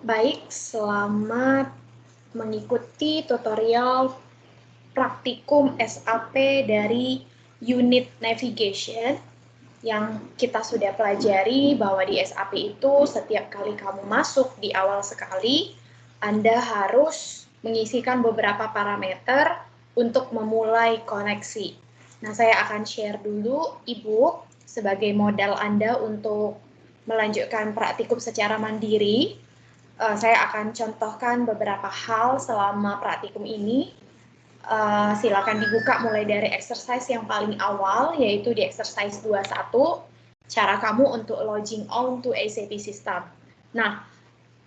Baik, selamat mengikuti tutorial praktikum SAP dari unit navigation yang kita sudah pelajari bahwa di SAP itu setiap kali kamu masuk di awal sekali, Anda harus mengisikan beberapa parameter untuk memulai koneksi. Nah, saya akan share dulu e-book sebagai modal Anda untuk melanjutkan praktikum secara mandiri. Saya akan contohkan beberapa hal selama praktikum ini. Silakan dibuka mulai dari exercise yang paling awal, yaitu di exercise 21, cara kamu untuk logging on to SAP system. Nah,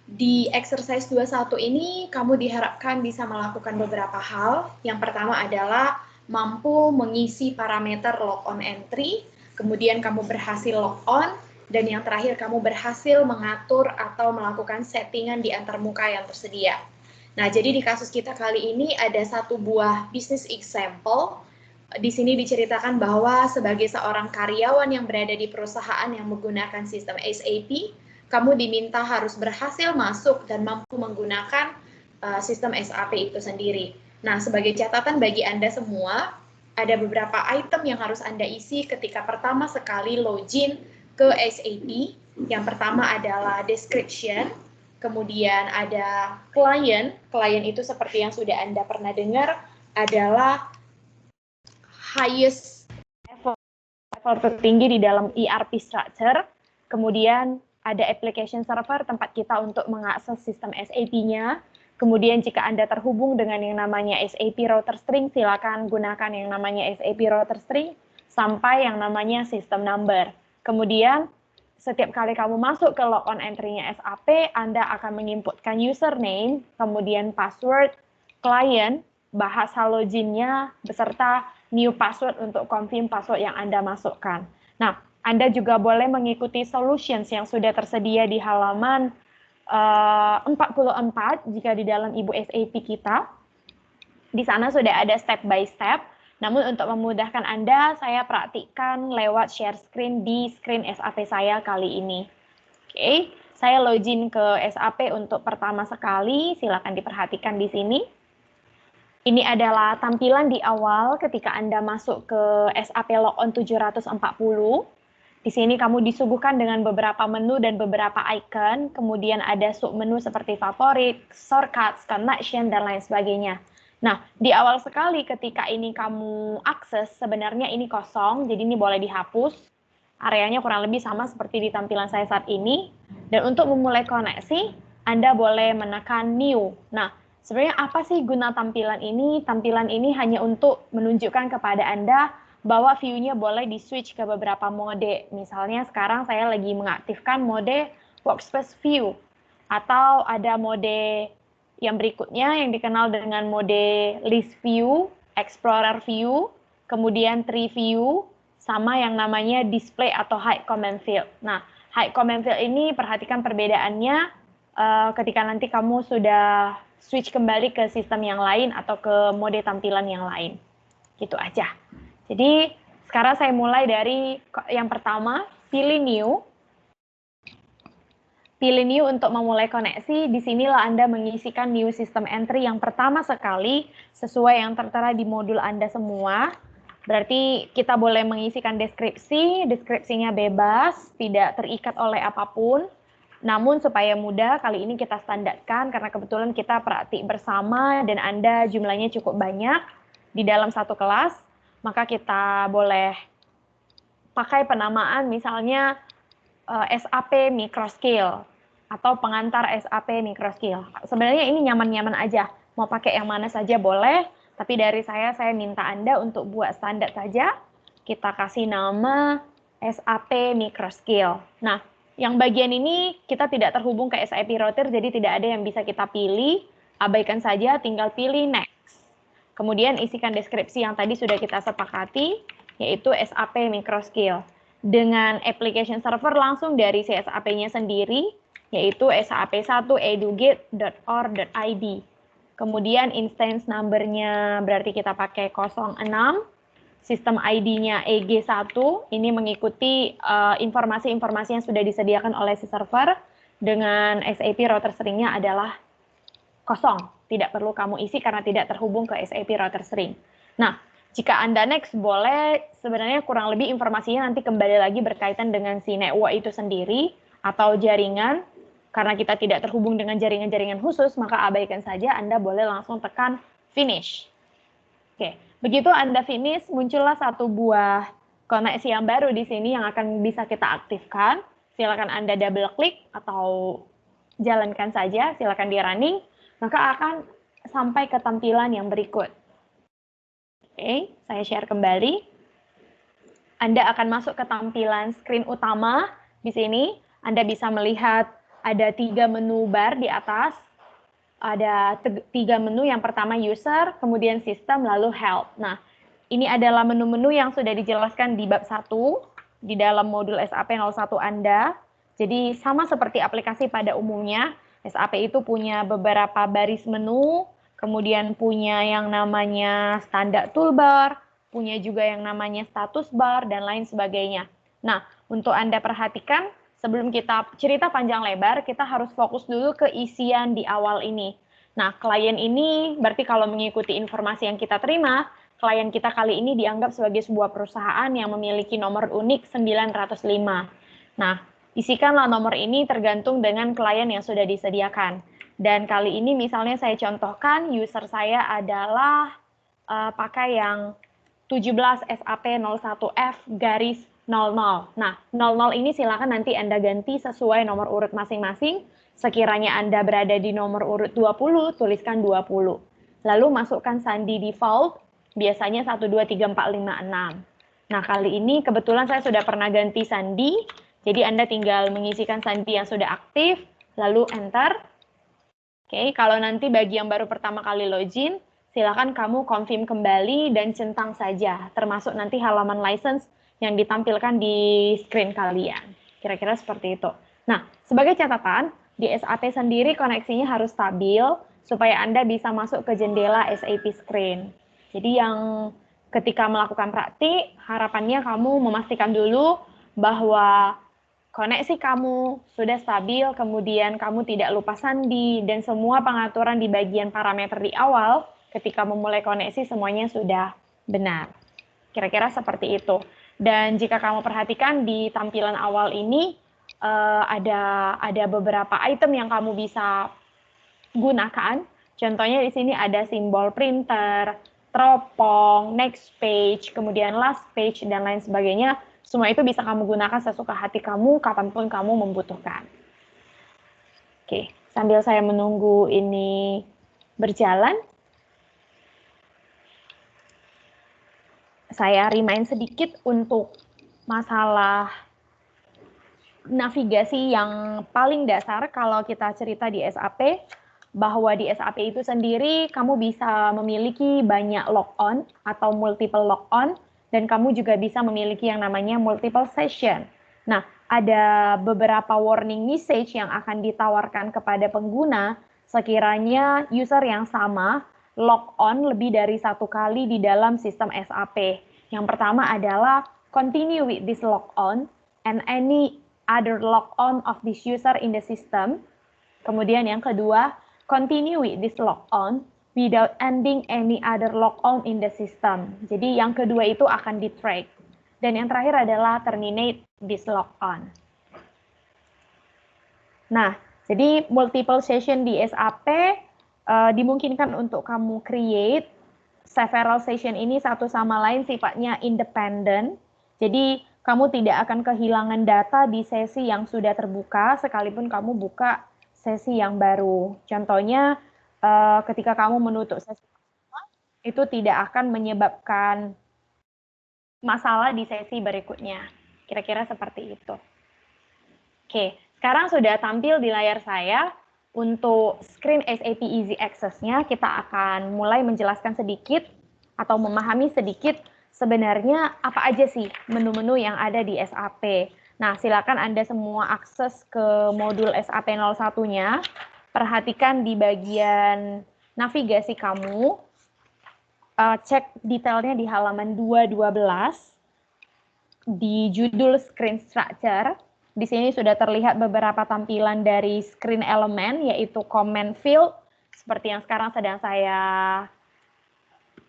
di exercise 21 ini kamu diharapkan bisa melakukan beberapa hal. Yang pertama adalah mampu mengisi parameter logon entry, kemudian kamu berhasil log on, dan yang terakhir kamu berhasil mengatur atau melakukan settingan di antarmuka yang tersedia. Nah, jadi di kasus kita kali ini ada satu buah business example. Di sini diceritakan bahwa sebagai seorang karyawan yang berada di perusahaan yang menggunakan sistem SAP, kamu diminta harus berhasil masuk dan mampu menggunakan sistem SAP itu sendiri. Nah, sebagai catatan bagi Anda semua, ada beberapa item yang harus Anda isi ketika pertama sekali login ke SAP. Yang pertama adalah description, kemudian ada client. Client itu seperti yang sudah Anda pernah dengar adalah highest level tertinggi di dalam ERP structure. Kemudian ada application server, tempat kita untuk mengakses sistem SAP-nya. Kemudian jika Anda terhubung dengan yang namanya SAP router string, silakan gunakan yang namanya SAP router string sampai yang namanya system number. Kemudian setiap kali kamu masuk ke logon entry-nya SAP, Anda akan menginputkan username, kemudian password, client, bahasa login-nya, beserta new password untuk confirm password yang Anda masukkan. Nah, Anda juga boleh mengikuti solutions yang sudah tersedia di halaman 44 jika di dalam e-book SAP kita. Di sana sudah ada step by step. Namun untuk memudahkan Anda, saya praktikkan lewat share screen di screen SAP saya kali ini. Oke, saya login ke SAP untuk pertama sekali. Silakan diperhatikan di sini. Ini adalah tampilan di awal ketika Anda masuk ke SAP Logon 740. Di sini kamu disuguhkan dengan beberapa menu dan beberapa icon. Kemudian ada submenu seperti favorit, shortcuts, connection, dan lain sebagainya. Nah, di awal sekali ketika ini kamu akses, sebenarnya ini kosong, jadi ini boleh dihapus. Areanya kurang lebih sama seperti di tampilan saya saat ini. Dan untuk memulai koneksi, Anda boleh menekan New. Nah, sebenarnya apa sih guna tampilan ini? Tampilan ini hanya untuk menunjukkan kepada Anda bahwa view-nya boleh di-switch ke beberapa mode. Misalnya sekarang saya lagi mengaktifkan mode Workspace View. Atau ada mode yang berikutnya yang dikenal dengan mode List View, Explorer View, kemudian Tree View, sama yang namanya Display atau Hide Command Field. Nah, Hide Command Field ini perhatikan perbedaannya ketika nanti kamu sudah switch kembali ke sistem yang lain atau ke mode tampilan yang lain. Gitu aja. Jadi, sekarang saya mulai dari yang pertama, pilih New. Pilih New untuk memulai koneksi. Di sinilah Anda mengisikan new system entry yang pertama sekali sesuai yang tertera di modul Anda semua. Berarti kita boleh mengisikan deskripsi, deskripsinya bebas, tidak terikat oleh apapun. Namun supaya mudah, kali ini kita standarkan karena kebetulan kita praktik bersama dan Anda jumlahnya cukup banyak di dalam satu kelas, maka kita boleh pakai penamaan misalnya SAP Microscale atau pengantar SAP Microscale. Sebenarnya ini nyaman-nyaman aja, mau pakai yang mana saja boleh, tapi dari saya minta Anda untuk buat standar saja, kita kasih nama SAP Microscale. Nah, yang bagian ini kita tidak terhubung ke SAP Router, jadi tidak ada yang bisa kita pilih, abaikan saja, tinggal pilih Next. Kemudian isikan deskripsi yang tadi sudah kita sepakati, yaitu SAP Microscale. Dengan application server langsung dari SAP-nya sendiri, yaitu sap1edugate.or.id. Kemudian instance number-nya berarti kita pakai 06, sistem ID-nya EG1, ini mengikuti informasi-informasi yang sudah disediakan oleh si server. dengan SAP router string-nya adalah kosong. Tidak perlu kamu isi karena tidak terhubung ke SAP router string. Nah, jika Anda next, boleh sebenarnya kurang lebih informasinya nanti kembali lagi berkaitan dengan si network itu sendiri atau jaringan. Karena kita tidak terhubung dengan jaringan-jaringan khusus, maka abaikan saja, Anda boleh langsung tekan finish. Oke, begitu Anda finish, muncullah satu buah koneksi yang baru di sini yang akan bisa kita aktifkan. Silakan Anda double klik atau jalankan saja, silakan di running, maka akan sampai ke tampilan yang berikut. Oke, saya share kembali. Anda akan masuk ke tampilan screen utama di sini. Anda bisa melihat ada 3 menu bar di atas. Ada 3 menu, yang pertama user, kemudian sistem, lalu help. Nah, ini adalah menu-menu yang sudah dijelaskan di bab 1 di dalam modul SAP 01 Anda. Jadi sama seperti aplikasi pada umumnya, SAP itu punya beberapa baris menu, kemudian punya yang namanya standar toolbar, punya juga yang namanya status bar, dan lain sebagainya. Nah, untuk Anda perhatikan, sebelum kita cerita panjang lebar, kita harus fokus dulu ke isian di awal ini. Nah, klien ini berarti kalau mengikuti informasi yang kita terima, klien kita kali ini dianggap sebagai sebuah perusahaan yang memiliki nomor unik 905. Nah, isikanlah nomor ini tergantung dengan klien yang sudah disediakan. Dan kali ini misalnya saya contohkan user saya adalah pakai yang 17 SAP 01F garis 00. Nah, 00 ini silakan nanti Anda ganti sesuai nomor urut masing-masing. Sekiranya Anda berada di nomor urut 20, tuliskan 20. Lalu masukkan sandi default, biasanya 1, 2, 3, 4, 5, 6. Nah, kali ini kebetulan saya sudah pernah ganti sandi, jadi Anda tinggal mengisikan sandi yang sudah aktif, lalu enter. Oke, kalau nanti bagi yang baru pertama kali login, silakan kamu confirm kembali dan centang saja, termasuk nanti halaman license yang ditampilkan di screen kalian. Kira-kira seperti itu. Nah, sebagai catatan, di SAP sendiri koneksinya harus stabil supaya Anda bisa masuk ke jendela SAP screen. Jadi yang ketika melakukan praktik, harapannya kamu memastikan dulu bahwa koneksi kamu sudah stabil, kemudian kamu tidak lupa sandi, dan semua pengaturan di bagian parameter di awal, ketika memulai koneksi semuanya sudah benar. Kira-kira seperti itu. Dan jika kamu perhatikan di tampilan awal ini, ada beberapa item yang kamu bisa gunakan. Contohnya di sini ada simbol printer, teropong, next page, kemudian last page, dan lain sebagainya. Semua itu bisa kamu gunakan sesuka hati kamu, kapanpun kamu membutuhkan. Oke, sambil saya menunggu ini berjalan, saya remind sedikit untuk masalah navigasi yang paling dasar kalau kita cerita di SAP, bahwa di SAP itu sendiri kamu bisa memiliki banyak log-on atau multiple log-on, dan kamu juga bisa memiliki yang namanya multiple session. Nah, ada beberapa warning message yang akan ditawarkan kepada pengguna sekiranya user yang sama log-on lebih dari 1 kali di dalam sistem SAP. Yang pertama adalah continue with this log-on and any other log-on of this user in the system. Kemudian yang kedua, continue with this log-on without ending any other log-on in the system. Jadi yang kedua itu akan di-track. Dan yang terakhir adalah terminate this log-on. Nah, jadi multiple session di SAP dimungkinkan untuk kamu create several session ini satu sama lain sifatnya independen. Jadi kamu tidak akan kehilangan data di sesi yang sudah terbuka sekalipun kamu buka sesi yang baru. Contohnya ketika kamu menutup sesi itu tidak akan menyebabkan masalah di sesi berikutnya. Kira-kira seperti itu. Oke, sekarang sudah tampil di layar saya. Untuk screen SAP Easy Access-nya, kita akan mulai menjelaskan sedikit atau memahami sedikit sebenarnya apa aja sih menu-menu yang ada di SAP. Nah, silakan Anda semua akses ke modul SAP 01-nya. Perhatikan di bagian navigasi kamu. Cek detailnya di halaman 212 di judul Screen Structure. Di sini sudah terlihat beberapa tampilan dari screen elemen, yaitu comment field, seperti yang sekarang sedang saya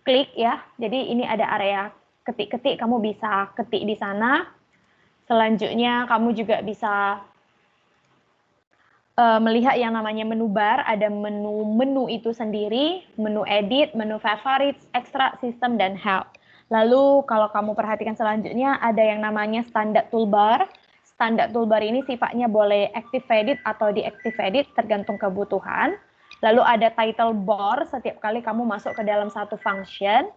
klik ya. Jadi ini ada area ketik-ketik, kamu bisa ketik di sana. Selanjutnya kamu juga bisa melihat yang namanya menu bar, ada menu itu sendiri, menu edit, menu favorites, extra, system, dan help. Lalu kalau kamu perhatikan selanjutnya ada yang namanya standard toolbar. Standard toolbar ini sifatnya boleh active edit atau deactive edit tergantung kebutuhan. Lalu ada title bar setiap kali kamu masuk ke dalam satu function.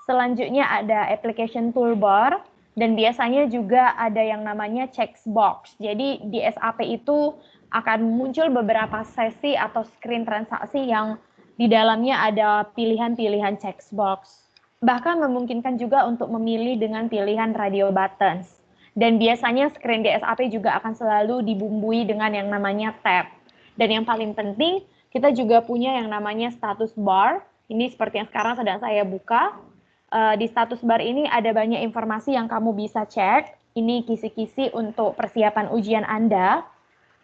Selanjutnya ada application toolbar dan biasanya juga ada yang namanya checkbox. Jadi di SAP itu akan muncul beberapa sesi atau screen transaksi yang di dalamnya ada pilihan-pilihan checkbox. Bahkan memungkinkan juga untuk memilih dengan pilihan radio buttons. Dan biasanya screen di SAP juga akan selalu dibumbui dengan yang namanya tab. Dan yang paling penting, kita juga punya yang namanya status bar. Ini seperti yang sekarang sedang saya buka. Di status bar ini ada banyak informasi yang kamu bisa cek. Ini kisi-kisi untuk persiapan ujian Anda.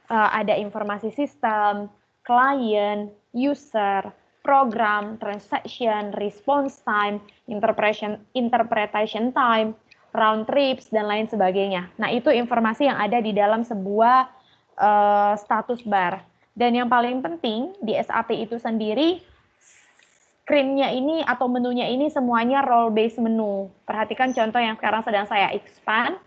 Ada informasi sistem, klien, user, program, transaction, response time, interpretation time, round trips, dan lain sebagainya. Nah, itu informasi yang ada di dalam sebuah status bar. Dan yang paling penting, di SAP itu sendiri, screen-nya ini atau menunya ini semuanya role-based menu. Perhatikan contoh yang sekarang sedang saya expand.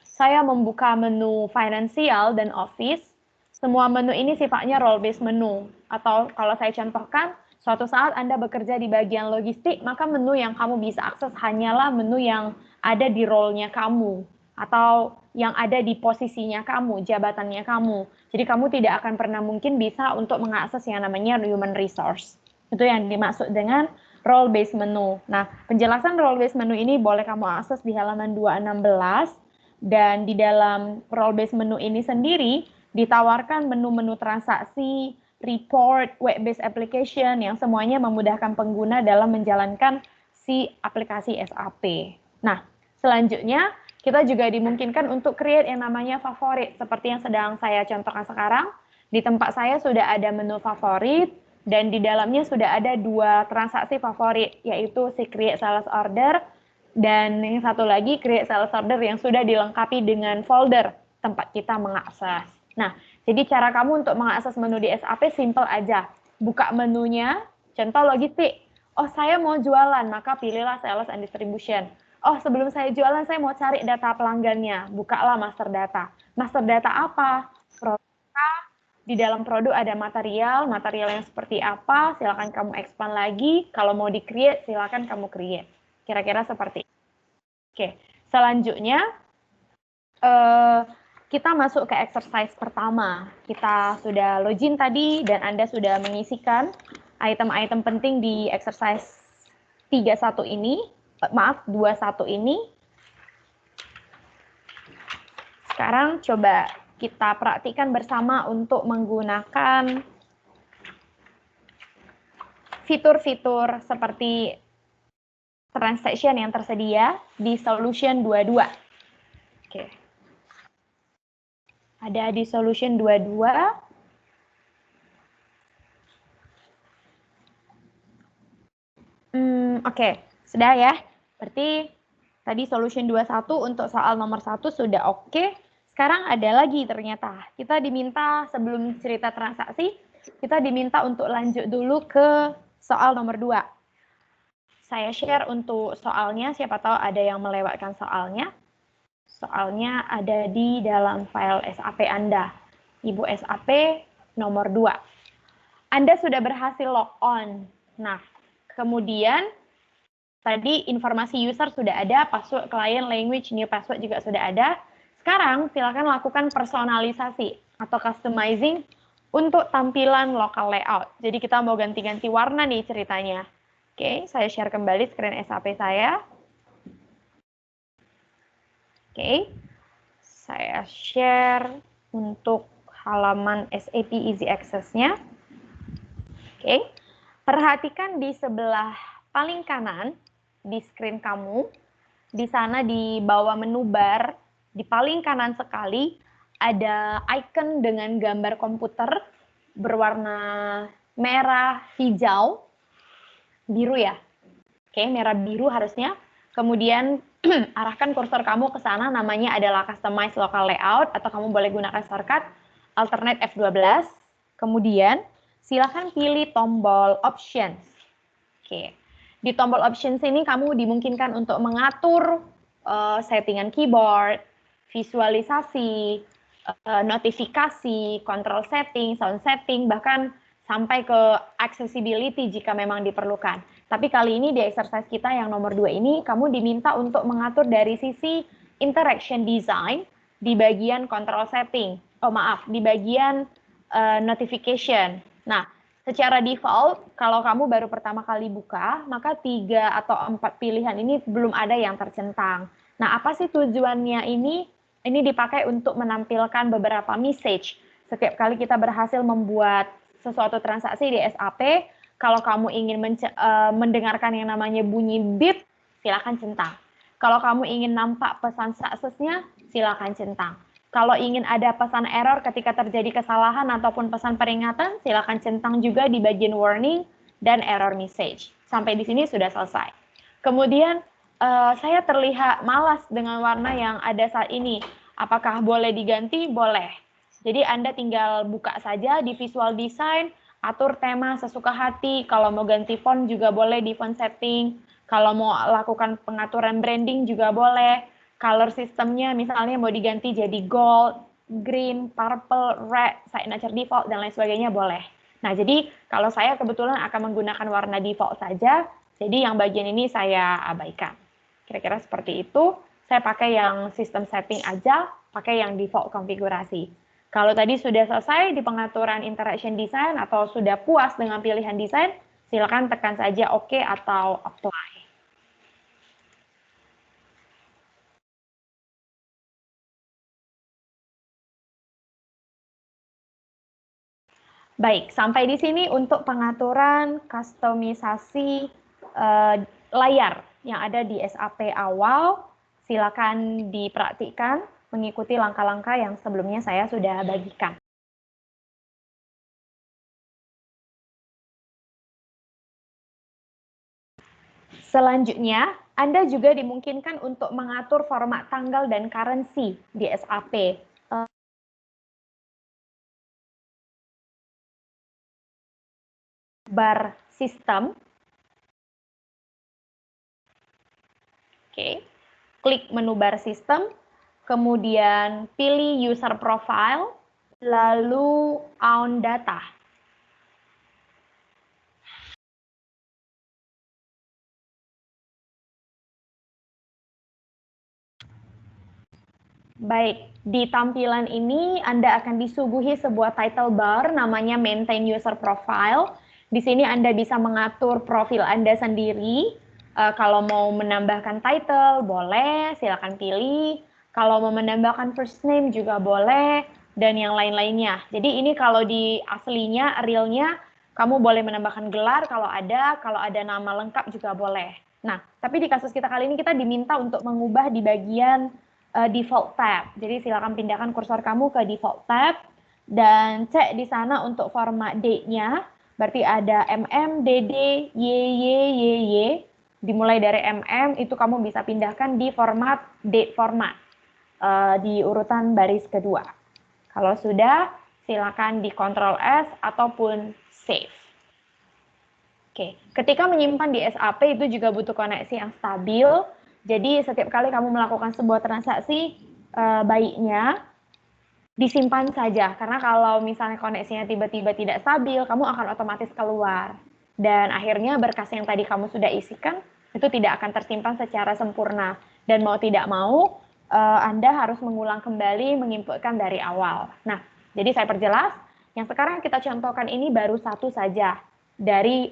Saya membuka menu financial dan office. Semua menu ini sifatnya role-based menu. Atau kalau saya contohkan, suatu saat Anda bekerja di bagian logistik, maka menu yang kamu bisa akses hanyalah menu yang ada di role-nya kamu. Atau yang ada di posisinya kamu, jabatannya kamu. Jadi kamu tidak akan pernah mungkin bisa untuk mengakses yang namanya human resource. Itu yang dimaksud dengan role-based menu. Nah, penjelasan role-based menu ini boleh kamu akses di halaman 216. Dan di dalam role-based menu ini sendiri ditawarkan menu-menu transaksi, report, web-based application yang semuanya memudahkan pengguna dalam menjalankan si aplikasi SAP. Nah, selanjutnya kita juga dimungkinkan untuk create yang namanya favorit, seperti yang sedang saya contohkan sekarang. Di tempat saya sudah ada menu favorit, dan di dalamnya sudah ada 2 transaksi favorit, yaitu si create sales order, dan yang satu lagi create sales order yang sudah dilengkapi dengan folder tempat kita mengakses. Nah, jadi cara kamu untuk mengakses menu di SAP simple aja. Buka menunya, contoh logistik. Oh, saya mau jualan, maka pilihlah sales and distribution. Oh, sebelum saya jualan, saya mau cari data pelanggannya. Bukalah master data. Master data apa? Produk. Di dalam produk ada material yang seperti apa, silakan kamu expand lagi. Kalau mau di-create, silakan kamu create. Kira-kira seperti itu. Oke, selanjutnya kita masuk ke exercise pertama. Kita sudah login tadi dan Anda sudah mengisikan item-item penting di exercise 21 ini. Maaf, 21 ini. Sekarang coba kita praktikkan bersama untuk menggunakan fitur-fitur seperti transaction yang tersedia di solution 22. Oke. Ada di solution 22. Oke, sudah ya. Berarti tadi solution 21 untuk soal nomor 1 sudah oke. Sekarang ada lagi ternyata. Kita diminta sebelum cerita transaksi, kita diminta untuk lanjut dulu ke soal nomor 2. Saya share untuk soalnya, siapa tahu ada yang melewatkan soalnya. Soalnya ada di dalam file SAP Anda. Ibu SAP nomor 2. Anda sudah berhasil log on. Nah, kemudian tadi informasi user sudah ada, password client language new password juga sudah ada. Sekarang silakan lakukan personalisasi atau customizing untuk tampilan local layout. Jadi kita mau ganti-ganti warna nih ceritanya. Oke, saya share kembali screen SAP saya. Oke, saya share untuk halaman SAP Easy Access-nya. Oke, perhatikan di sebelah paling kanan di screen kamu, di sana di bawah menu bar, di paling kanan sekali, ada icon dengan gambar komputer berwarna merah, hijau, biru ya. Oke, merah biru harusnya. Kemudian arahkan kursor kamu ke sana, namanya adalah Customize Local Layout, atau kamu boleh gunakan shortcut Alternate F12. Kemudian silakan pilih tombol Options. Oke, di tombol Options ini kamu dimungkinkan untuk mengatur settingan keyboard, visualisasi, notifikasi, control setting, sound setting, bahkan sampai ke accessibility jika memang diperlukan. Tapi kali ini di exercise kita yang nomor 2 ini, kamu diminta untuk mengatur dari sisi interaction design di bagian control setting. Oh maaf, di bagian notification. Nah, secara default, kalau kamu baru pertama kali buka, maka 3 atau 4 pilihan ini belum ada yang tercentang. Nah, apa sih tujuannya ini? Ini dipakai untuk menampilkan beberapa message. Setiap kali kita berhasil membuat sesuatu transaksi di SAP, kalau kamu ingin mendengarkan yang namanya bunyi beep, silakan centang. Kalau kamu ingin nampak pesan suksesnya, silakan centang. Kalau ingin ada pesan error ketika terjadi kesalahan ataupun pesan peringatan, silakan centang juga di bagian warning dan error message. Sampai di sini sudah selesai. Kemudian saya terlihat malas dengan warna yang ada saat ini. Apakah boleh diganti? Boleh. Jadi Anda tinggal buka saja di visual design, atur tema sesuka hati. Kalau mau ganti font juga boleh di font setting. Kalau mau lakukan pengaturan branding juga boleh. Color sistemnya misalnya mau diganti jadi gold, green, purple, red, signature default, dan lain sebagainya boleh. Nah, jadi kalau saya kebetulan akan menggunakan warna default saja, jadi yang bagian ini saya abaikan. Kira-kira seperti itu. Saya pakai yang sistem setting aja, pakai yang default konfigurasi. Kalau tadi sudah selesai di pengaturan interaction design atau sudah puas dengan pilihan desain, silakan tekan saja OK atau Apply. Baik, sampai di sini untuk pengaturan kustomisasi layar yang ada di SAP awal. Silakan dipraktikkan mengikuti langkah-langkah yang sebelumnya saya sudah bagikan. Selanjutnya, Anda juga dimungkinkan untuk mengatur format tanggal dan currency di SAP. Bar sistem. Oke. Klik menu bar sistem, kemudian pilih user profile, lalu on data. Baik, di tampilan ini Anda akan disuguhi sebuah title bar namanya Maintain User Profile. Di sini Anda bisa mengatur profil Anda sendiri. Kalau mau menambahkan title, boleh, silakan pilih. Kalau mau menambahkan first name juga boleh, dan yang lain-lainnya. Jadi ini kalau di aslinya, realnya, kamu boleh menambahkan gelar kalau ada nama lengkap juga boleh. Nah, tapi di kasus kita kali ini kita diminta untuk mengubah di bagian default tab. Jadi silakan pindahkan kursor kamu ke default tab dan cek di sana untuk format date-nya. Berarti ada MM, DD, YY, dimulai dari MM itu kamu bisa pindahkan di format date format di urutan baris kedua. Kalau sudah, silakan di Ctrl S ataupun save. Oke, ketika menyimpan di SAP itu juga butuh koneksi yang stabil. Jadi setiap kali kamu melakukan sebuah transaksi, baiknya disimpan saja. Karena kalau misalnya koneksinya tiba-tiba tidak stabil, kamu akan otomatis keluar. Dan akhirnya berkas yang tadi kamu sudah isikan, itu tidak akan tersimpan secara sempurna. Dan mau tidak mau, Anda harus mengulang kembali, menginputkan dari awal. Nah, jadi saya perjelas, yang sekarang kita contohkan ini baru satu saja dari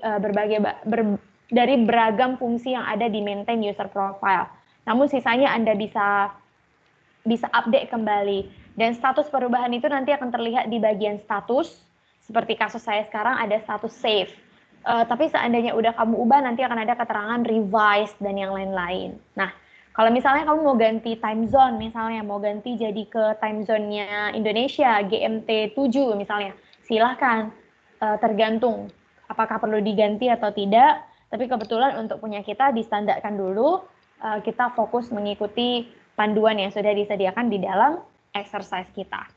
dari beragam fungsi yang ada di maintain user profile. Namun sisanya Anda bisa update kembali. Dan status perubahan itu nanti akan terlihat di bagian status. Seperti kasus saya sekarang ada status save. Tapi seandainya udah kamu ubah, nanti akan ada keterangan revise dan yang lain-lain. Nah, Kalau misalnya kamu mau ganti time zone, misalnya mau ganti jadi ke time zone-nya Indonesia, GMT 7 misalnya, silahkan, tergantung apakah perlu diganti atau tidak. Tapi kebetulan untuk punya kita distandarkan dulu, kita fokus mengikuti panduan yang sudah disediakan di dalam exercise kita.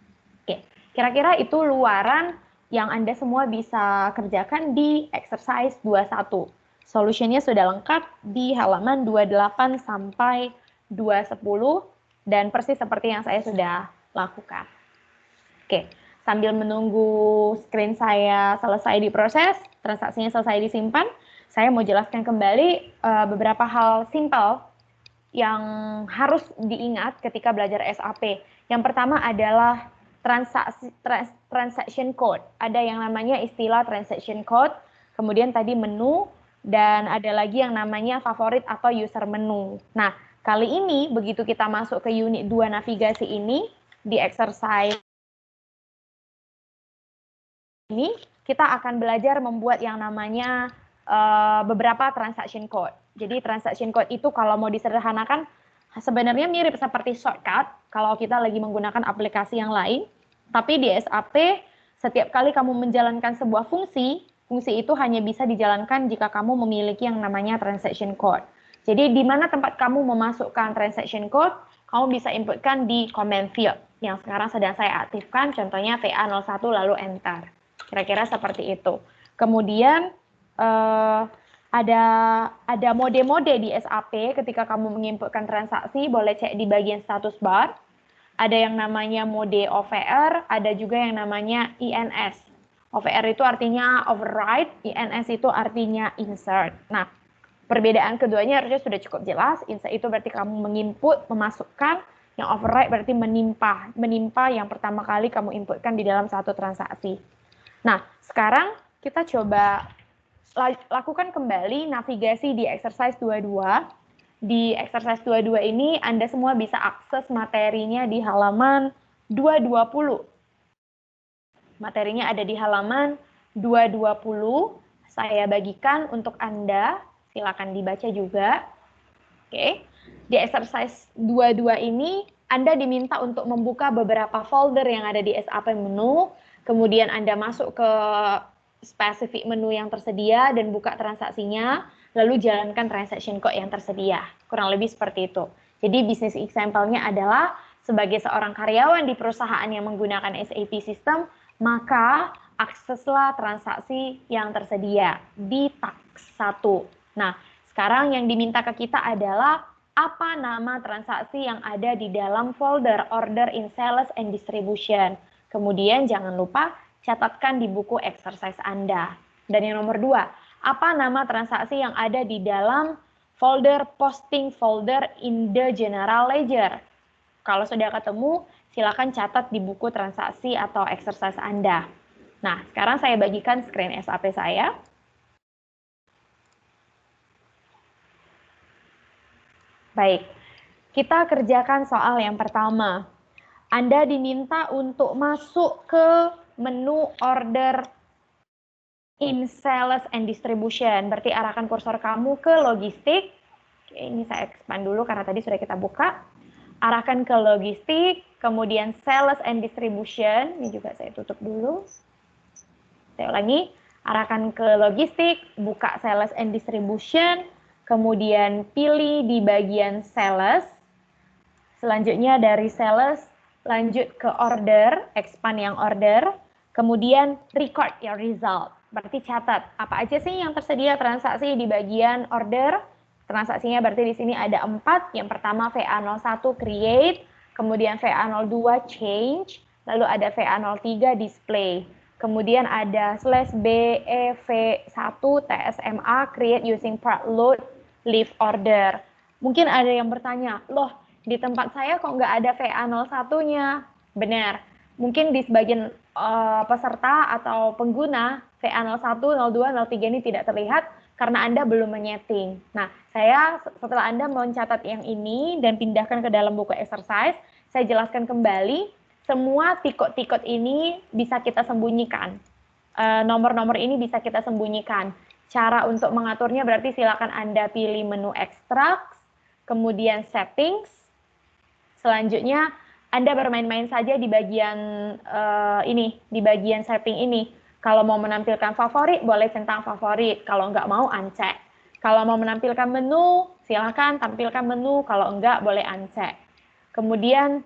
Oke, kira-kira itu luaran yang Anda semua bisa kerjakan di exercise 21. Solusinya sudah lengkap di halaman 28 sampai 210 dan persis seperti yang saya sudah lakukan. Oke, sambil menunggu screen saya selesai diproses, transaksinya selesai disimpan, saya mau jelaskan kembali beberapa hal simpel yang harus diingat ketika belajar SAP. Yang pertama adalah transaction code. Ada yang namanya istilah transaction code, kemudian tadi menu, dan ada lagi yang namanya favorit atau user menu. Nah, kali ini begitu kita masuk ke unit 2 navigasi ini, di exercise ini, kita akan belajar membuat yang namanya beberapa transaction code. Jadi transaction code itu kalau mau disederhanakan, sebenarnya mirip seperti shortcut kalau kita lagi menggunakan aplikasi yang lain. Tapi di SAP, setiap kali kamu menjalankan sebuah fungsi, fungsi itu hanya bisa dijalankan jika kamu memiliki yang namanya transaction code. Jadi di mana tempat kamu memasukkan transaction code, kamu bisa inputkan di command field yang sekarang sedang saya aktifkan, contohnya VA01 lalu enter. Kira-kira seperti itu. Kemudian ada mode-mode di SAP ketika kamu menginputkan transaksi, boleh cek di bagian status bar. Ada yang namanya mode OVR, ada juga yang namanya INS. OVR itu artinya override, INS itu artinya insert. Nah, perbedaan keduanya harusnya sudah cukup jelas. Insert itu berarti kamu menginput, memasukkan. Yang override berarti menimpa yang pertama kali kamu inputkan di dalam satu transaksi. Nah, sekarang kita coba lakukan kembali navigasi di exercise 22. Di exercise 22 ini Anda semua bisa akses materinya di halaman 220. Materinya ada di halaman 220. Saya bagikan untuk Anda, silakan dibaca juga. Oke. Di exercise 22 ini Anda diminta untuk membuka beberapa folder yang ada di SAP menu, kemudian Anda masuk ke spesifik menu yang tersedia dan buka transaksinya, lalu jalankan transaction code yang tersedia. Kurang lebih seperti itu. Jadi bisnis example-nya adalah sebagai seorang karyawan di perusahaan yang menggunakan SAP system, maka akseslah transaksi yang tersedia di task 1. Nah, sekarang yang diminta ke kita adalah apa nama transaksi yang ada di dalam folder order in sales and distribution. Kemudian jangan lupa catatkan di buku exercise Anda. Dan yang nomor 2, apa nama transaksi yang ada di dalam folder posting folder in the general ledger. Kalau sudah ketemu, silakan catat di buku transaksi atau exercise Anda. Nah, sekarang saya bagikan screen SAP saya. Baik, kita kerjakan soal yang pertama. Anda diminta untuk masuk ke menu order in sales and distribution. Berarti arahkan kursor kamu ke logistik. Oke, ini saya expand dulu karena tadi sudah kita buka. Arahkan ke logistik, kemudian sales and distribution. Ini juga saya tutup dulu. Saya ulangi, arahkan ke logistik, buka sales and distribution, kemudian pilih di bagian sales. Selanjutnya dari sales, lanjut ke order, expand yang order, kemudian record your result. Berarti catat, apa aja sih yang tersedia transaksi di bagian order. Transaksinya berarti di sini ada 4. Yang pertama VA01 create, kemudian VA02 change, lalu ada VA03 display. Kemudian ada /BEV1 TSMA create using part load leave order. Mungkin ada yang bertanya, loh di tempat saya kok nggak ada VA01-nya? Benar, mungkin di sebagian peserta atau pengguna VA01, 02, 03 ini tidak terlihat karena Anda belum menyeting. Nah, saya setelah Anda mencatat yang ini dan pindahkan ke dalam buku exercise, saya jelaskan kembali, semua tikot-tikot ini bisa kita sembunyikan. Nomor-nomor ini bisa kita sembunyikan. Cara untuk mengaturnya berarti silakan Anda pilih menu extract, kemudian settings. Selanjutnya Anda bermain-main saja di bagian ini, di bagian setting ini. Kalau mau menampilkan favorit, boleh centang favorit. Kalau nggak mau, uncheck. Kalau mau menampilkan menu, silakan tampilkan menu. Kalau enggak, boleh uncheck. Kemudian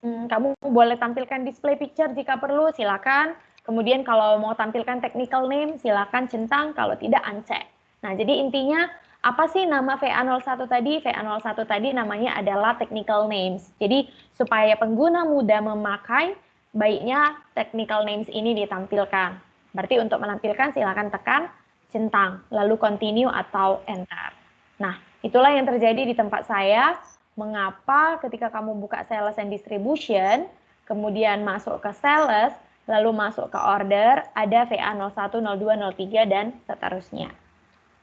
kamu boleh tampilkan display picture jika perlu, silakan. Kemudian kalau mau tampilkan technical name, silakan centang. Kalau tidak, uncheck. Nah, jadi intinya apa sih nama VA01 tadi? VA01 tadi namanya adalah technical names. Jadi supaya pengguna mudah memakai, baiknya technical names ini ditampilkan. Berarti untuk menampilkan silakan tekan centang, lalu continue atau enter. Nah, itulah yang terjadi di tempat saya. Mengapa ketika kamu buka sales and distribution, kemudian masuk ke sales, lalu masuk ke order, ada VA01, 02, 03, dan seterusnya.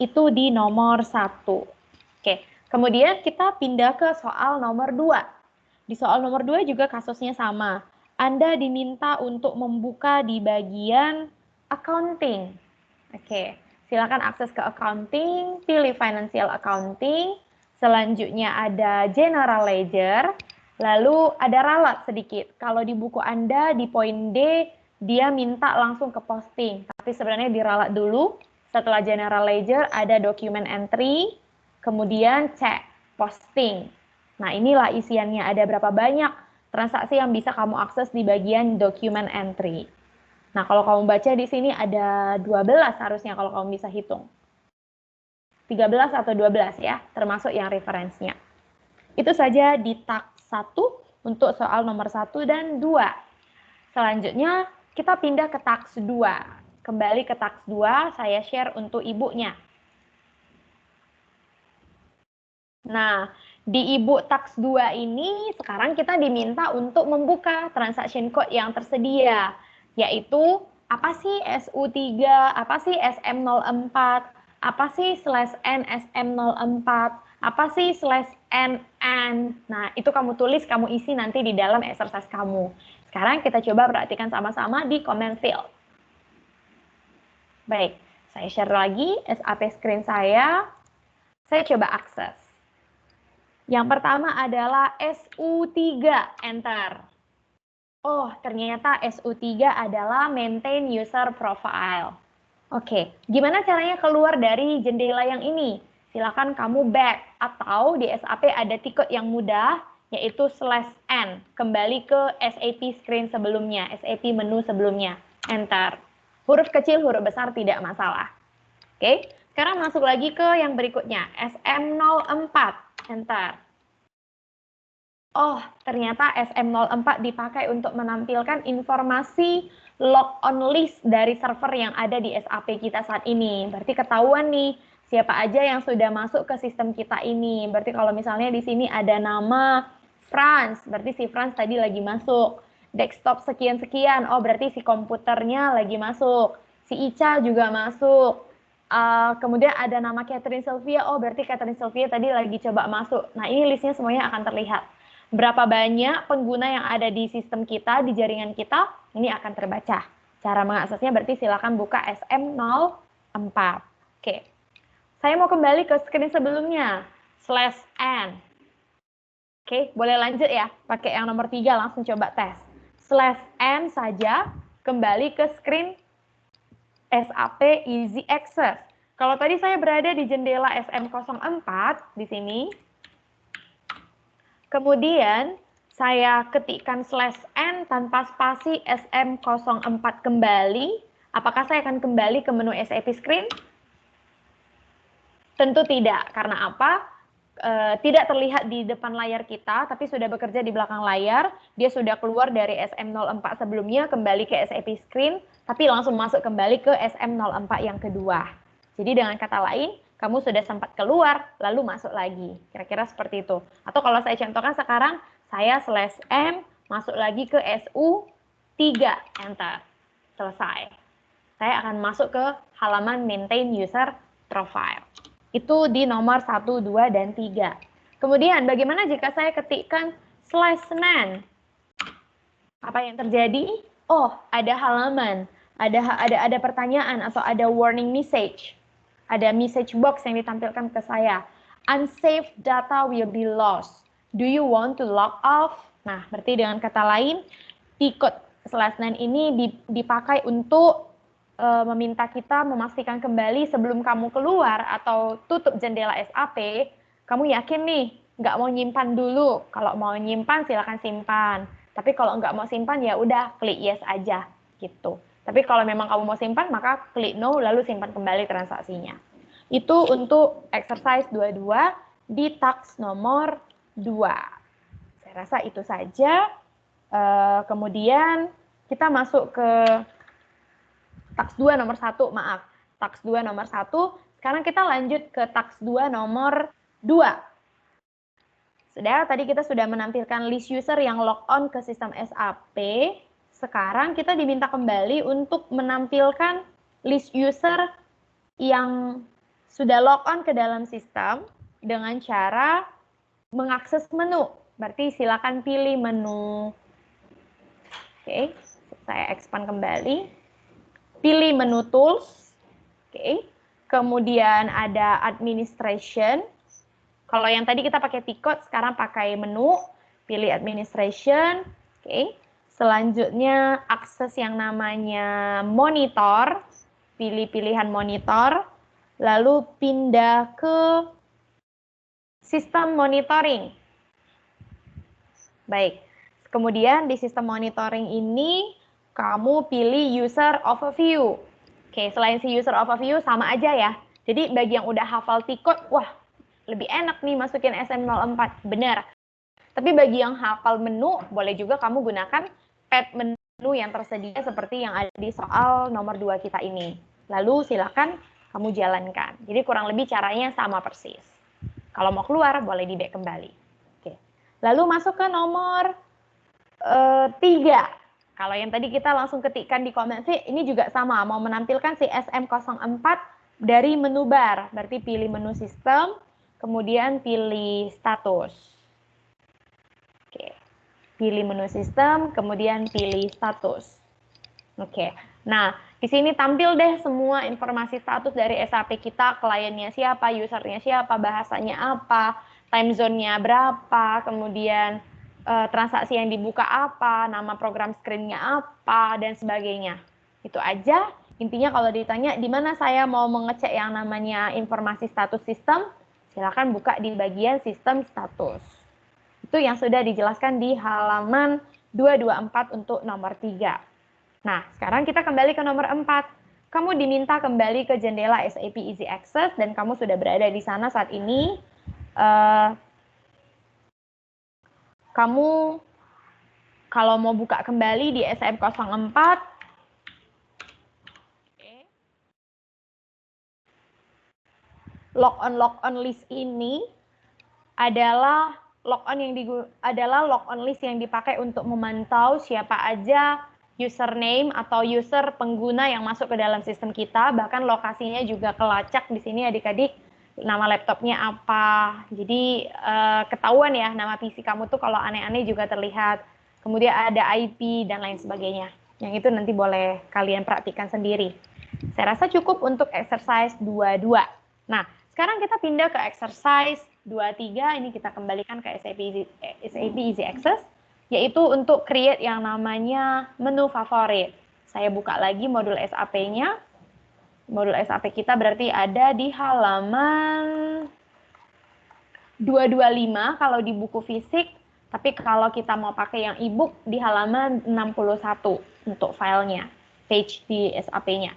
Itu di nomor 1. Oke, kemudian kita pindah ke soal nomor 2. Di soal nomor 2 juga kasusnya sama. Anda diminta untuk membuka di bagian accounting. Oke, silakan akses ke accounting, pilih financial accounting, selanjutnya ada general ledger, lalu ada ralat sedikit. Kalau di buku Anda di poin D, dia minta langsung ke posting, tapi sebenarnya diralat dulu. Setelah general ledger ada document entry, kemudian cek posting. Nah, inilah isiannya, ada berapa banyak transaksi yang bisa kamu akses di bagian document entry. Nah, kalau kamu baca di sini ada 12 harusnya kalau kamu bisa hitung. 13 atau 12 ya, termasuk yang referensinya. Itu saja di taks 1 untuk soal nomor 1 dan 2. Selanjutnya, kita pindah ke taks 2. Kembali ke taks 2, saya share untuk ibunya. Nah, di ibu taks 2 ini sekarang kita diminta untuk membuka transaction code yang tersedia, yaitu apa sih SU3, apa sih SM04, apa sih /N SM04, apa sih /NN. Nah, itu kamu tulis, kamu isi nanti di dalam exercise kamu. Sekarang kita coba perhatikan sama-sama di comment field. Baik, saya share lagi SAP screen saya coba akses. Yang pertama adalah SU3, enter. Oh, ternyata SU3 adalah maintain user profile. Oke, gimana caranya keluar dari jendela yang ini? Silakan kamu back, atau di SAP ada tiket yang mudah, yaitu /N. Kembali ke SAP screen sebelumnya, SAP menu sebelumnya, enter. Huruf kecil, huruf besar tidak masalah. Oke, sekarang masuk lagi ke yang berikutnya, SM04, enter. Oh, ternyata SM04 dipakai untuk menampilkan informasi log on list dari server yang ada di SAP kita saat ini. Berarti ketahuan nih, siapa aja yang sudah masuk ke sistem kita ini. Berarti kalau misalnya di sini ada nama Franz, berarti si Franz tadi lagi masuk. Desktop sekian-sekian, oh berarti si komputernya lagi masuk. Si Ica juga masuk. Kemudian ada nama Catherine Sylvia, oh berarti Catherine Sylvia tadi lagi coba masuk. Nah, ini listnya semuanya akan terlihat. Berapa banyak pengguna yang ada di sistem kita, di jaringan kita, ini akan terbaca. Cara mengaksesnya berarti silakan buka SM04. Oke, saya mau kembali ke screen sebelumnya, /N. Oke, boleh lanjut ya, pakai yang nomor 3 langsung coba tes. /N saja, kembali ke screen SAP Easy Access. Kalau tadi saya berada di jendela SM04 di sini, kemudian saya ketikkan /N tanpa spasi SM04 kembali, apakah saya akan kembali ke menu SAP screen? Tentu tidak, karena apa? Tidak terlihat di depan layar kita, tapi sudah bekerja di belakang layar. Dia sudah keluar dari SM04 sebelumnya, kembali ke SAP screen, tapi langsung masuk kembali ke SM04 yang kedua. Jadi dengan kata lain, kamu sudah sempat keluar, lalu masuk lagi. Kira-kira seperti itu. Atau kalau saya contohkan sekarang, saya /M, masuk lagi ke SU3, enter. Selesai. Saya akan masuk ke halaman maintain user profile. Itu di nomor 1, 2, dan 3. Kemudian bagaimana jika saya ketikkan /NAN? Apa yang terjadi? Oh, ada halaman, ada pertanyaan atau ada warning message. Ada message box yang ditampilkan ke saya. Unsaved data will be lost. Do you want to log off? Nah, berarti dengan kata lain, T-code /9 ini dipakai untuk meminta kita memastikan kembali sebelum kamu keluar atau tutup jendela SAP, kamu yakin nih nggak mau nyimpan dulu. Kalau mau nyimpan silakan simpan. Tapi kalau nggak mau simpan ya udah klik yes aja gitu. Tapi kalau memang kamu mau simpan maka klik no lalu simpan kembali transaksinya. Itu untuk exercise 22 di task nomor 2. Saya rasa itu saja. Kemudian kita masuk ke task 2 nomor 1, maaf. Task 2 nomor 1. Sekarang kita lanjut ke task 2 nomor 2. Sudah, tadi kita sudah menampilkan list user yang log on ke sistem SAP. Sekarang kita diminta kembali untuk menampilkan list user yang sudah log on ke dalam sistem dengan cara mengakses menu. Berarti silakan pilih menu. Oke, saya expand kembali. Pilih menu tools. Oke. Kemudian ada administration. Kalau yang tadi kita pakai T-code, sekarang pakai menu, pilih administration. Oke. Selanjutnya akses yang namanya monitor, pilih pilihan monitor, lalu pindah ke sistem monitoring. Baik. Kemudian di sistem monitoring ini kamu pilih user overview. Oke, selain si user overview sama aja ya. Jadi bagi yang udah hafal T-code, wah lebih enak nih masukin SM04, benar. Tapi bagi yang hafal menu, boleh juga kamu gunakan pad menu yang tersedia seperti yang ada di soal nomor 2 kita ini. Lalu silakan kamu jalankan. Jadi kurang lebih caranya sama persis. Kalau mau keluar, boleh di back kembali. Oke. Lalu masuk ke nomor 3. Kalau yang tadi kita langsung ketikkan di comment sheet, ini juga sama, mau menampilkan si SM04 dari menu bar. Berarti pilih menu sistem, kemudian pilih status. Oke. Pilih menu sistem, kemudian pilih status. Oke. Nah, di sini tampil deh semua informasi status dari SAP kita, kliennya siapa, usernya siapa, bahasanya apa, time zone-nya berapa, kemudian transaksi yang dibuka apa, nama program screen-nya apa, dan sebagainya. Itu aja. Intinya kalau ditanya di mana saya mau mengecek yang namanya informasi status sistem, silakan buka di bagian sistem status. Itu yang sudah dijelaskan di halaman 224 untuk nomor 3. Nah, sekarang kita kembali ke nomor 4. Kamu diminta kembali ke jendela SAP Easy Access dan kamu sudah berada di sana saat ini. Kamu kalau mau buka kembali di SM04, log on list ini adalah log on list yang dipakai untuk memantau siapa aja username atau user pengguna yang masuk ke dalam sistem kita, bahkan lokasinya juga kelacak di sini adik-adik, nama laptopnya apa. Jadi ketahuan ya nama PC kamu tuh kalau aneh-aneh juga terlihat. Kemudian ada IP dan lain sebagainya. Yang itu nanti boleh kalian praktikkan sendiri. Saya rasa cukup untuk exercise 22. Nah, sekarang kita pindah ke exercise 23. Ini kita kembalikan ke SAP Easy Access, yaitu untuk create yang namanya menu favorit. Saya buka lagi modul SAP-nya. Modul SAP kita berarti ada di halaman 225 kalau di buku fisik, tapi kalau kita mau pakai yang e-book di halaman 61 untuk filenya, page di SAP-nya,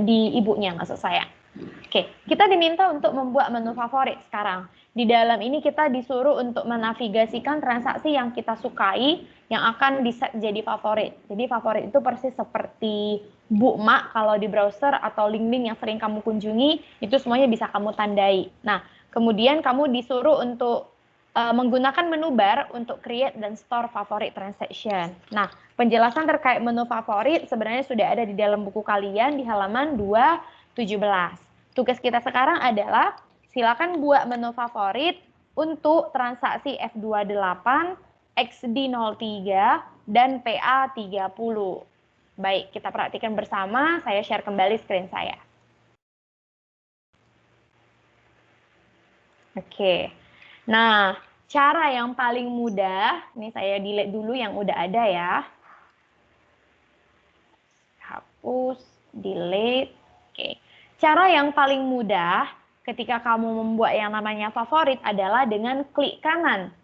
di e-booknya maksud saya. Oke, kita diminta untuk membuat menu favorit sekarang. Di dalam ini kita disuruh untuk menavigasikan transaksi yang kita sukai yang akan di-set jadi favorit. Jadi favorit itu persis seperti bookmark kalau di browser atau link-link yang sering kamu kunjungi, itu semuanya bisa kamu tandai. Nah, kemudian kamu disuruh untuk menggunakan menu bar untuk create dan store favorite transaction. Nah, penjelasan terkait menu favorit sebenarnya sudah ada di dalam buku kalian di halaman 217. Tugas kita sekarang adalah silakan buat menu favorit untuk transaksi F28, XD03, dan PA30. Baik, kita praktikkan bersama. Saya share kembali screen saya. Oke. Nah, cara yang paling mudah, ini saya delete dulu yang udah ada ya. Hapus, delete. Oke. Cara yang paling mudah ketika kamu membuat yang namanya favorit adalah dengan klik kanan.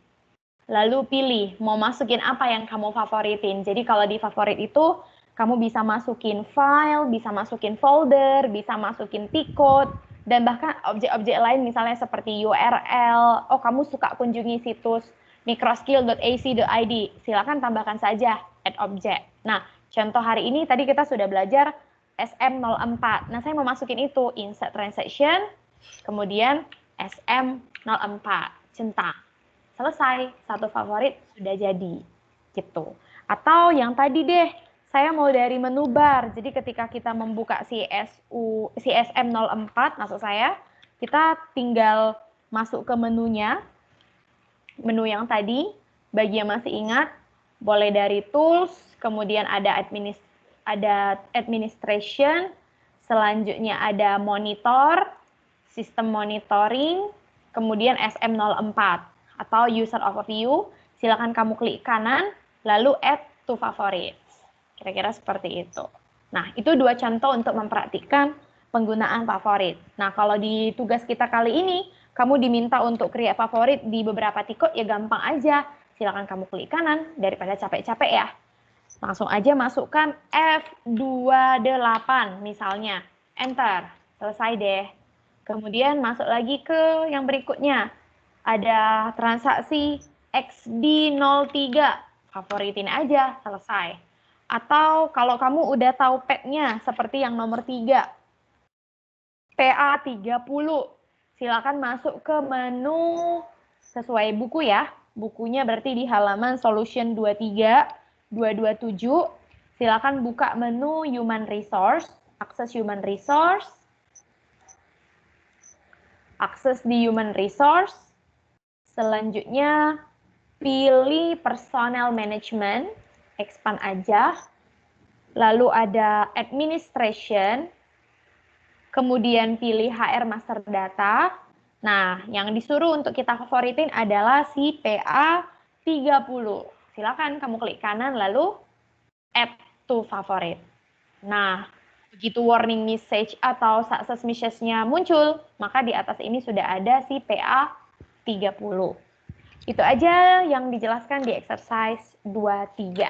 Lalu pilih mau masukin apa yang kamu favoritin. Jadi kalau di favorit itu kamu bisa masukin file, bisa masukin folder, bisa masukin T-code, dan bahkan objek-objek lain misalnya seperti URL. Oh, kamu suka kunjungi situs microskill.ac.id. Silakan tambahkan saja add object. Nah, contoh hari ini tadi kita sudah belajar SM04. Nah, saya mau masukin itu insert transaction, kemudian SM04, centang. Selesai, satu favorit sudah jadi, gitu. Atau yang tadi deh, saya mau dari menu bar. Jadi ketika kita membuka CSM04, maksud saya, kita tinggal masuk ke menunya, menu yang tadi, bagi yang masih ingat, boleh dari tools, kemudian ada administration, selanjutnya ada monitor, sistem monitoring, kemudian SM04 atau user overview. Silakan kamu klik kanan, lalu add to favorites. Kira-kira seperti itu. Nah, itu dua contoh untuk mempraktikkan penggunaan favorit. Nah, kalau di tugas kita kali ini, kamu diminta untuk create favorit di beberapa T-code, ya gampang aja. Silakan kamu klik kanan, daripada capek-capek ya. Langsung aja masukkan F28 misalnya. Enter. Selesai deh. Kemudian masuk lagi ke yang berikutnya. Ada transaksi XD03. Favoritin aja, selesai. Atau kalau kamu udah tahu pad-nya, seperti yang nomor 3. PA30. Silakan masuk ke menu sesuai buku ya. Bukunya berarti di halaman solution 23, 227. Silakan buka menu human resource, akses human resource. Akses di human resource. Selanjutnya pilih personal management, expand aja. Lalu ada administration. Kemudian pilih HR Master Data. Nah, yang disuruh untuk kita favoritin adalah si PA30. Silakan kamu klik kanan lalu add to favorite. Nah, begitu warning message atau success message-nya muncul, maka di atas ini sudah ada si PA30. Itu aja yang dijelaskan di exercise 23.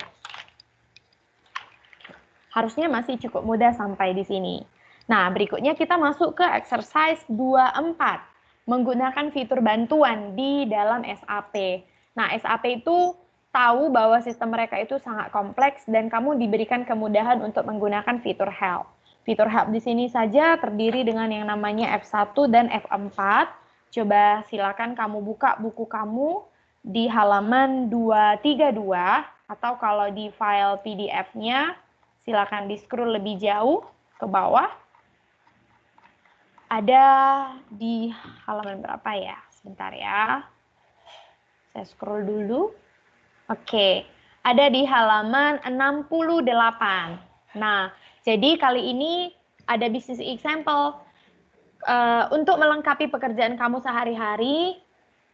Harusnya masih cukup mudah sampai di sini. Nah, berikutnya kita masuk ke exercise 24. Menggunakan fitur bantuan di dalam SAP. Nah, SAP itu tahu bahwa sistem mereka itu sangat kompleks dan kamu diberikan kemudahan untuk menggunakan fitur help. Fitur help di sini saja terdiri dengan yang namanya F1 dan F4. Coba silakan kamu buka buku kamu di halaman 232 atau kalau di file PDF-nya silakan di-scroll lebih jauh ke bawah. Ada di halaman berapa ya? Sebentar ya. Saya scroll dulu. Oke, ada di halaman 68. Nah, jadi kali ini ada business example. Untuk melengkapi pekerjaan kamu sehari-hari,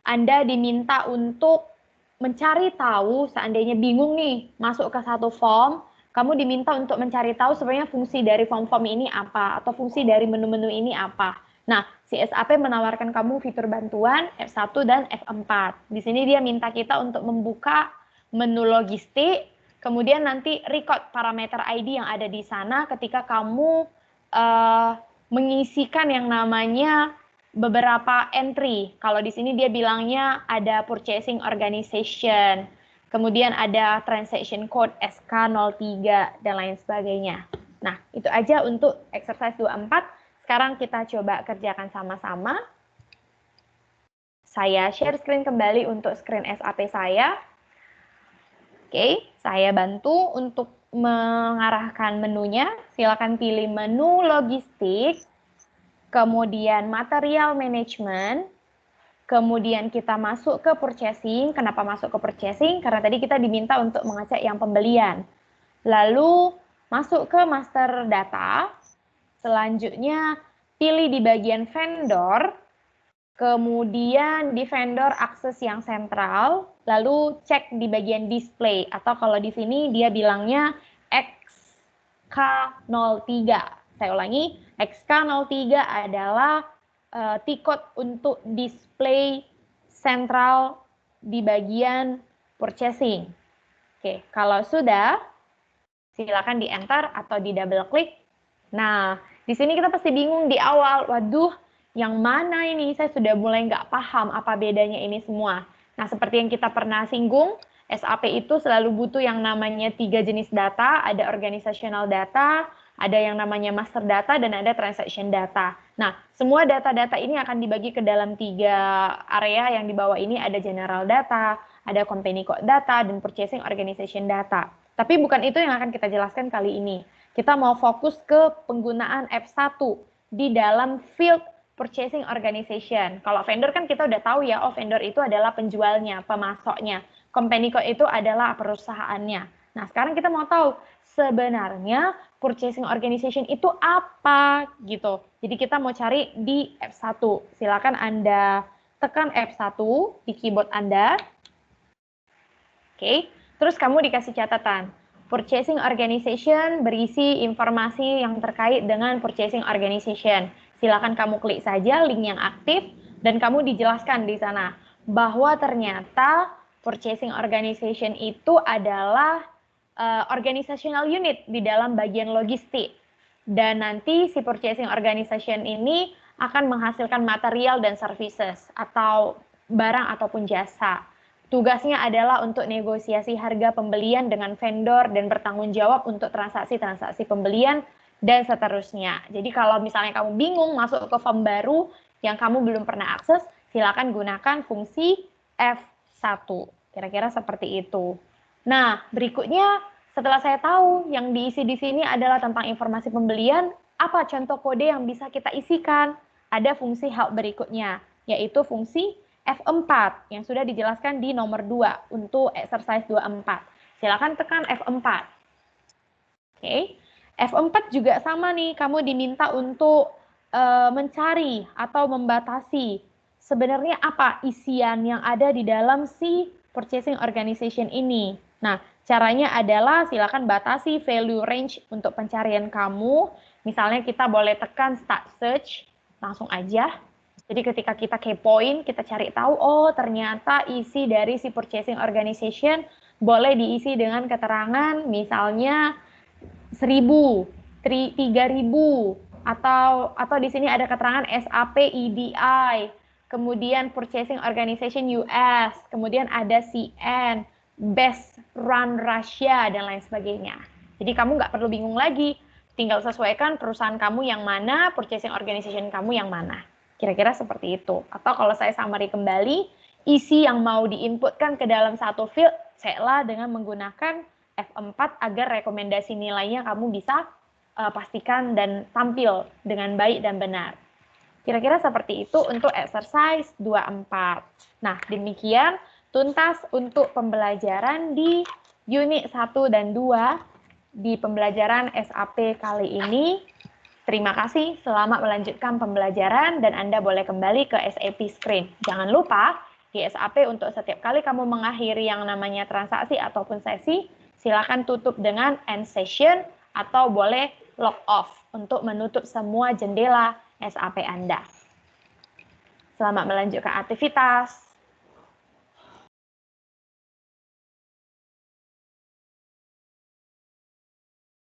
Anda diminta untuk mencari tahu, seandainya bingung nih, masuk ke satu form, kamu diminta untuk mencari tahu sebenarnya fungsi dari form-form ini apa, atau fungsi dari menu-menu ini apa. Nah, si SAP menawarkan kamu fitur bantuan F1 dan F4. Di sini dia minta kita untuk membuka menu logistik, kemudian nanti record parameter ID yang ada di sana ketika kamu mengisikan yang namanya beberapa entry. Kalau di sini dia bilangnya ada purchasing organization, kemudian ada transaction code SK03 dan lain sebagainya. Nah, itu aja untuk exercise 24. Sekarang kita coba kerjakan sama-sama. Saya share screen kembali untuk screen SAP saya. Oke, saya bantu untuk mengarahkan menunya. Silakan pilih menu logistik, kemudian material management, kemudian kita masuk ke purchasing. Kenapa masuk ke purchasing? Karena tadi kita diminta untuk mengecek yang pembelian. Lalu masuk ke master data. Selanjutnya pilih di bagian vendor. Kemudian di vendor akses yang sentral, lalu cek di bagian display, atau kalau di sini dia bilangnya XK03. Saya ulangi, XK03 adalah T-code untuk display sentral di bagian purchasing. Oke, kalau sudah, silakan di enter atau di double klik. Nah, di sini kita pasti bingung di awal, waduh, yang mana ini? Saya sudah mulai nggak paham apa bedanya ini semua. Nah, seperti yang kita pernah singgung, SAP itu selalu butuh yang namanya 3 jenis data, ada organizational data, ada yang namanya master data, dan ada transaction data. Nah, semua data-data ini akan dibagi ke dalam 3 area yang di bawah ini, ada general data, ada company code data, dan purchasing organization data. Tapi bukan itu yang akan kita jelaskan kali ini. Kita mau fokus ke penggunaan F1 di dalam field purchasing organization. Kalau vendor kan kita udah tahu ya, oh vendor itu adalah penjualnya, pemasoknya. Company code itu adalah perusahaannya. Nah, sekarang kita mau tahu sebenarnya purchasing organization itu apa gitu. Jadi kita mau cari di F1. Silakan Anda tekan F1 di keyboard Anda. Oke, terus kamu dikasih catatan. Purchasing organization berisi informasi yang terkait dengan purchasing organization. Silakan kamu klik saja link yang aktif dan kamu dijelaskan di sana bahwa ternyata purchasing organization itu adalah organizational unit di dalam bagian logistik. Dan nanti si purchasing organization ini akan menghasilkan material dan services atau barang ataupun jasa. Tugasnya adalah untuk negosiasi harga pembelian dengan vendor dan bertanggung jawab untuk transaksi-transaksi pembelian dan seterusnya. Jadi kalau misalnya kamu bingung masuk ke form baru yang kamu belum pernah akses, silakan gunakan fungsi F1. Kira-kira seperti itu. Nah, berikutnya setelah saya tahu yang diisi di sini adalah tentang informasi pembelian, apa contoh kode yang bisa kita isikan? Ada fungsi help berikutnya, yaitu fungsi F4 yang sudah dijelaskan di nomor 2 untuk exercise 24. Silakan tekan F4. Oke. F4 juga sama nih, kamu diminta untuk mencari atau membatasi sebenarnya apa isian yang ada di dalam si purchasing organization ini. Nah, caranya adalah silakan batasi value range untuk pencarian kamu. Misalnya kita boleh tekan start search, langsung aja. Jadi ketika kita kepoin, kita cari tahu, oh ternyata isi dari si purchasing organization boleh diisi dengan keterangan misalnya 1.000, 3.000, atau di sini ada keterangan SAP EDI, kemudian Purchasing Organization US, kemudian ada CN, Best Run Russia, dan lain sebagainya. Jadi kamu nggak perlu bingung lagi, tinggal sesuaikan perusahaan kamu yang mana, Purchasing Organization kamu yang mana. Kira-kira seperti itu. Atau kalau saya summary kembali, isi yang mau diinputkan ke dalam satu field, saya dengan menggunakan F4 agar rekomendasi nilainya kamu bisa pastikan dan tampil dengan baik dan benar. Kira-kira seperti itu untuk exercise 24. Nah, demikian tuntas untuk pembelajaran di unit 1 dan 2 di pembelajaran SAP kali ini. Terima kasih, selamat melanjutkan pembelajaran dan Anda boleh kembali ke SAP Screen. Jangan lupa, di SAP untuk setiap kali kamu mengakhiri yang namanya transaksi ataupun sesi, silakan tutup dengan end session atau boleh log off untuk menutup semua jendela SAP Anda. Selamat melanjutkan aktivitas.